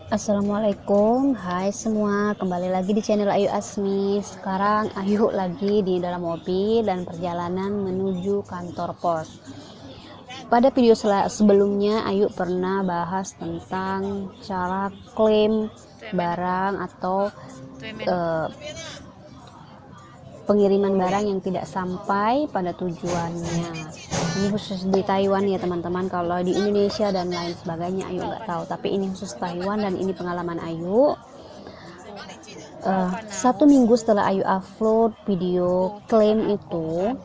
Assalamualaikum, hai semua, kembali lagi di channel Ayu Asmi. Sekarang Ayu lagi di dalam mobil dan perjalanan menuju kantor pos. Pada video sebelumnya Ayu pernah bahas tentang cara klaim barang atau pengiriman barang yang tidak sampai pada tujuannya. Ini khusus di Taiwan ya teman-teman, kalau di Indonesia dan lain sebagainya Ayu nggak tahu, tapi ini khusus Taiwan dan ini pengalaman Ayu. 1 minggu setelah Ayu upload video klaim itu,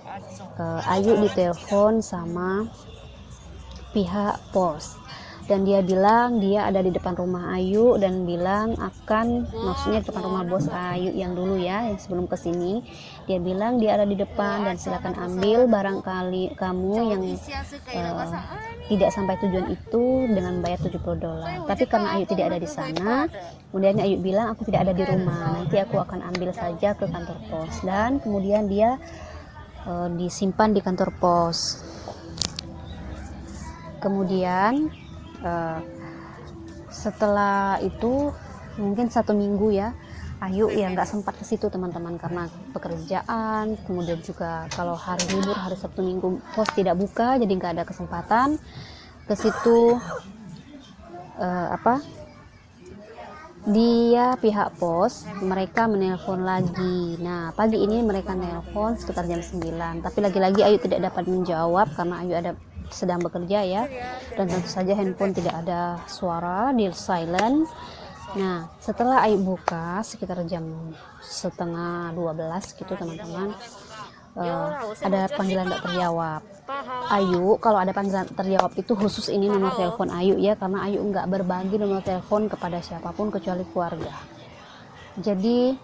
Ayu ditelepon sama pihak pos dan dia bilang dia ada di depan rumah Ayu dan bilang maksudnya di depan rumah bos Ayu yang dulu ya, yang sebelum kesini. Dia bilang dia ada di depan dan silakan ambil barangkali kamu yang tidak sampai tujuan itu dengan bayar $70. Tapi karena Ayu tidak ada di sana, kemudian Ayu bilang aku tidak ada di rumah, nanti aku akan ambil saja ke kantor pos, dan kemudian dia disimpan di kantor pos. Kemudian setelah itu mungkin 1 minggu ya, Ayu ya nggak sempat ke situ teman-teman karena pekerjaan, kemudian juga kalau hari libur, hari Sabtu Minggu pos tidak buka, jadi nggak ada kesempatan ke situ. Dia pihak pos mereka menelpon lagi. Nah pagi ini mereka nelpon sekitar jam 9, tapi lagi-lagi Ayu tidak dapat menjawab karena Ayu sedang bekerja ya, dan tentu saja handphone tidak ada suara, di silent. Nah setelah Ayu buka sekitar jam 11:30 gitu teman-teman, ada panggilan tak terjawab. Ayu kalau ada panggilan terjawab itu khusus ini nomor telepon Ayu ya, karena Ayu nggak berbagi nomor telepon kepada siapapun kecuali keluarga. Jadi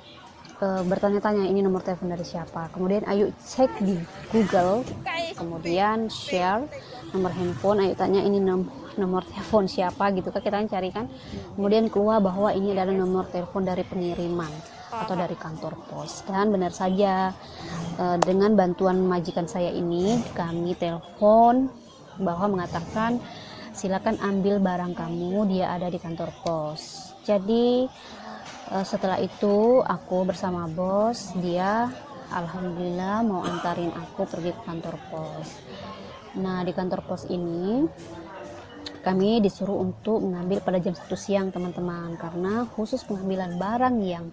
bertanya-tanya ini nomor telepon dari siapa. Kemudian Ayu cek di Google, kemudian share nomor handphone. Ayu tanya ini nomor telepon siapa gitu kan, kita cari kan. Kemudian keluar bahwa ini adalah nomor telepon dari pengiriman atau dari kantor pos, dan benar saja dengan bantuan majikan saya ini kami telepon bahwa mengatakan silakan ambil barang kamu, dia ada di kantor pos. Jadi setelah itu aku bersama bos, dia alhamdulillah mau antarin aku pergi ke kantor pos. Nah di kantor pos ini kami disuruh untuk mengambil pada jam 1 siang teman-teman, karena khusus pengambilan barang yang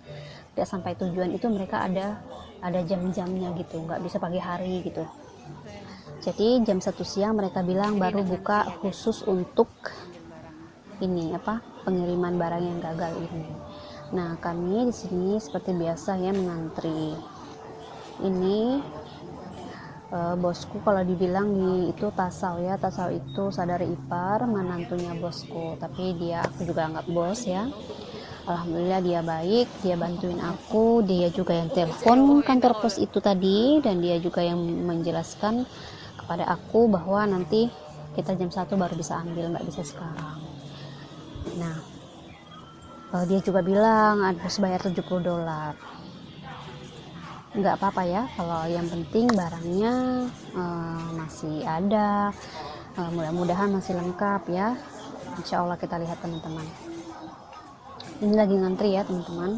tidak sampai tujuan itu mereka ada jam-jamnya gitu, nggak bisa pagi hari gitu. Jadi jam 1 siang mereka bilang baru buka khusus untuk ini pengiriman barang yang gagal ini. Nah kami di sini seperti biasa ya mengantri. Ini bosku kalau dibilang itu Tasau ya, Tasau itu saudara ipar menantunya bosku, tapi aku juga anggap bos ya. Alhamdulillah dia baik, dia bantuin aku, dia juga yang telepon kantor pos itu tadi, dan dia juga yang menjelaskan kepada aku bahwa nanti kita jam 1 baru bisa ambil, nggak bisa sekarang. Nah dia juga bilang harus bayar $70. Nggak apa-apa ya, kalau yang penting barangnya masih ada, mudah-mudahan masih lengkap ya. Insya Allah kita lihat teman-teman. Ini lagi ngantri ya teman-teman.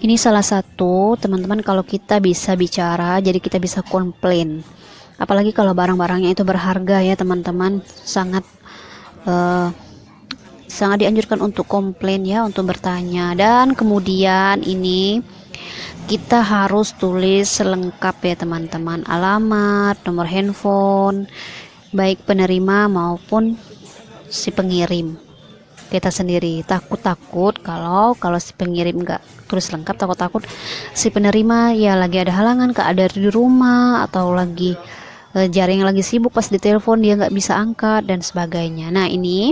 Ini salah satu teman-teman, kalau kita bisa bicara, jadi kita bisa komplain. Apalagi kalau barang-barangnya itu berharga ya teman-teman, sangat dianjurkan untuk komplain ya, untuk bertanya. Dan kemudian ini kita harus tulis lengkap ya teman-teman, alamat, nomor handphone, baik penerima maupun si pengirim. Kita sendiri takut kalau si pengirim nggak tulis lengkap, takut si penerima ya lagi ada halangan, ada di rumah, atau lagi jaring lagi sibuk pas ditelepon dia nggak bisa angkat dan sebagainya. Nah ini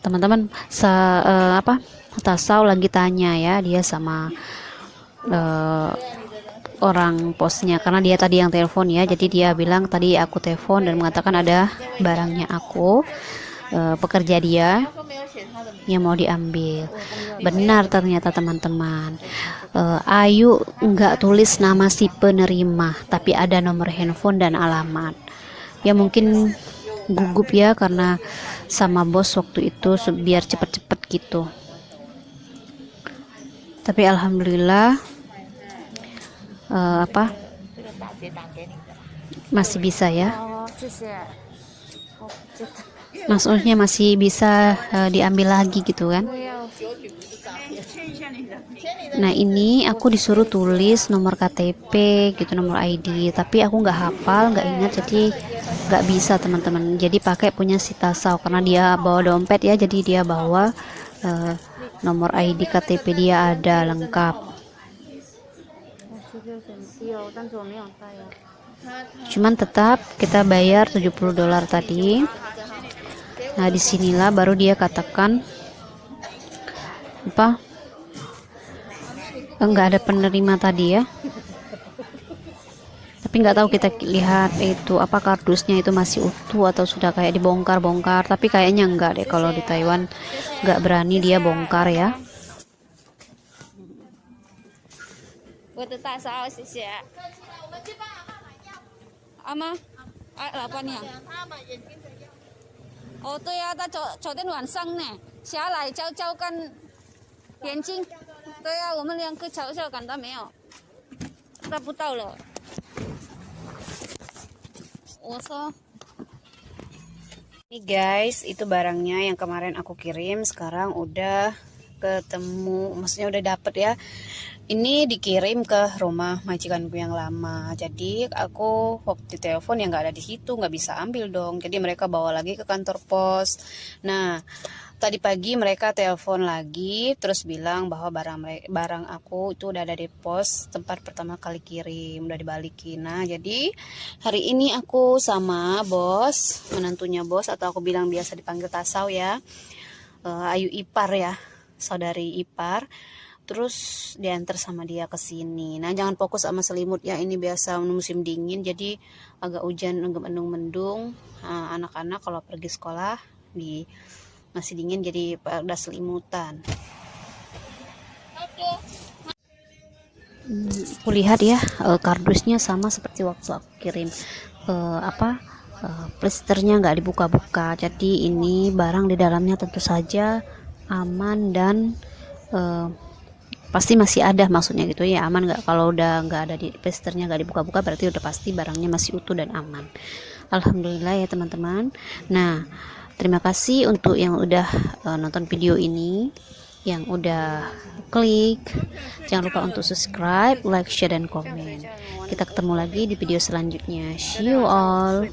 teman-teman Tasau lagi tanya ya, dia sama orang posnya, karena dia tadi yang telepon ya. Jadi dia bilang tadi aku telepon dan mengatakan ada barangnya aku, pekerja dia yang mau diambil. Benar ternyata teman-teman. Ayu nggak tulis nama si penerima, tapi ada nomor handphone dan alamat. Ya mungkin gugup ya karena sama bos waktu itu biar cepet-cepet gitu. Tapi alhamdulillah masih bisa ya. Maksudnya masih bisa diambil lagi gitu kan. Nah ini aku disuruh tulis nomor KTP gitu, nomor ID, tapi aku nggak hafal, nggak ingat, jadi nggak bisa teman-teman. Jadi pakai punya si Tasau karena dia bawa dompet ya, jadi dia bawa nomor ID KTP dia ada lengkap. Cuman tetap kita bayar $70 tadi. Nah disinilah baru dia katakan apa, enggak ada penerima tadi ya. Tapi nggak tahu, kita lihat itu apa kardusnya itu masih utuh atau sudah kayak dibongkar-bongkar, tapi kayaknya enggak deh, kalau di Taiwan nggak berani dia bongkar ya. Ini guys, itu barangnya yang kemarin aku kirim, sekarang udah ketemu, maksudnya udah dapet ya. Ini dikirim ke rumah majikanku yang lama. Jadi aku waktu telepon yang nggak ada di situ, nggak bisa ambil dong. Jadi mereka bawa lagi ke kantor pos. Nah tadi pagi mereka telepon lagi, terus bilang bahwa barang aku itu udah ada di pos tempat pertama kali kirim, udah dibalikin. Nah jadi hari ini aku sama bos, menantunya bos, atau aku bilang biasa dipanggil Tasau ya, Ayu ipar ya, saudari ipar. Terus diantar sama dia ke sini. Nah jangan fokus sama selimut ya, ini biasa musim dingin jadi agak hujan, mendung-mendung. Anak-anak kalau pergi sekolah masih dingin jadi pada selimutan. Aku lihat ya, kardusnya sama seperti waktu aku kirim. Plisternya nggak dibuka-buka, jadi ini barang di dalamnya tentu saja aman dan pasti masih ada, maksudnya gitu ya, aman nggak, kalau udah nggak ada di plisternya, nggak dibuka-buka, berarti udah pasti barangnya masih utuh dan aman. Alhamdulillah ya teman-teman. Nah terima kasih untuk yang udah nonton video ini, yang udah klik. Jangan lupa untuk subscribe, like, share, dan komen. Kita ketemu lagi di video selanjutnya. See you all.